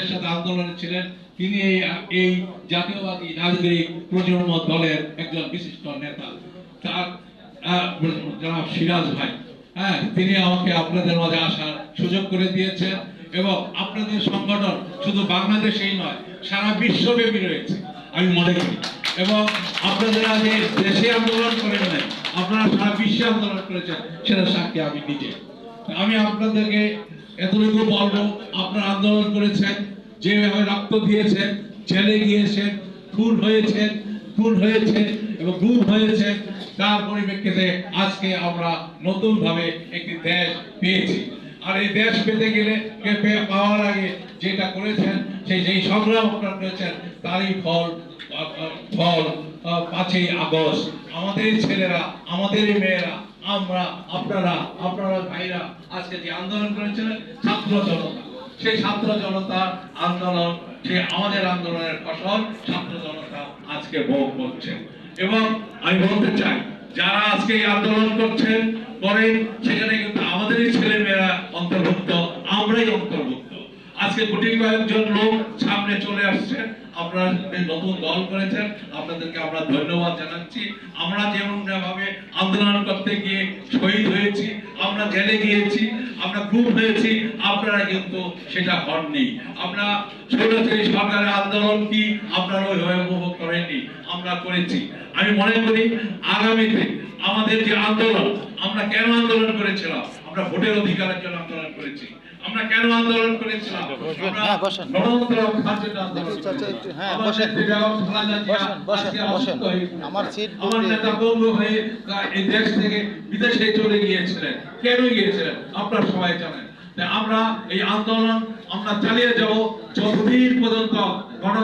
আমাদের সাথে আন্দোলনে ছিলেন, তিনি এই জাতীয়বাদী নাগরিক প্রজন্ম দলের একজন বিশিষ্ট নেতা। তার জনাব সিরাজ ভাই, হ্যাঁ, তিনি আমাকে আপনাদের মাঝে আসার সুযোগ করে দিয়েছেন এবং আপনাদের সংগঠন শুধু বাংলাদেশেই নয়, সারা বিশ্বব্যাপী রয়েছে আমি মনে করি। এবং আপনারা যে দেশে আন্দোলন করেন নাই, আপনারা সারা বিশ্বে আন্দোলন করেছেন, সেটা সাক্ষী আমি নিজে। আমি আপনাদেরকে এতটুকু বলবো, আপনারা আন্দোলন করেছেন, যেভাবে রক্ত দিয়েছেন, জেলে গিয়েছেন, খুন হয়েছে এবং গুম হয়েছে, তার পরিপ্রেক্ষিতে আজকে আমরা নতুন ভাবে একটি দেশ পেয়েছি। আর এই দেশ পেতে গেলে পাওয়ার আগে যেটা করেছেন, যেই সংগ্রাম আপনারা করেছেন, তারই ফল 5ই আগস্ট। আমাদের ছেলেরা, আমাদের মেয়েরা, আমরা, আপনারা ভাইরা আজকে যে আন্দোলন করেছিলেন, ছাত্র জনতা, সেই ছাত্র জনতার আন্দোলন, সেই আমাদের আন্দোলনের ফসল ছাত্র জনতা আজকে ভোগ করছে। এবং আমি বলতে চাই, যারা আজকে এই আন্দোলন করছেন করেন, সেখানে কিন্তু আমাদেরই ছেলে মেয়েরা অন্তর্ভুক্ত, আমরাই অন্তর্ভুক্ত। আজকে কোটি কয়েকজন লোক সামনে চলে আসছেন, আপনারা নতুন দল করেছেন, আপনাদেরকে আমরা ধন্যবাদ জানাচ্ছি। আমরা যেমন ভাবে আন্দোলন করতে গিয়ে শহীদ হয়েছি, আমরা জেলে গিয়েছি, আমরা গুম হয়েছি, আপনারা কিন্তু সেটা হননি। আমরা স্বৈরাচারী সরকারের আন্দোলন কি আপনারা ওইভাবে উপভোগ করেননি, আমরা করেছি। আমি মনে করি আগামীতে আমাদের যে আন্দোলন, আমরা কেন আন্দোলন করেছিলাম? আমরা ভোটের অধিকারের জন্য আন্দোলন করেছি। আমরা কেন আন্দোলন করেছিলাম? আমার নেতা বন্ধু হয়ে এই দেশ থেকে বিদেশে চলে গিয়েছিলেন। কেন গিয়েছিলেন আপনারা সবাই জানেন। আমরা এই আন্দোলন আমরা চালিয়ে যাব যতদিন পর্যন্ত গণ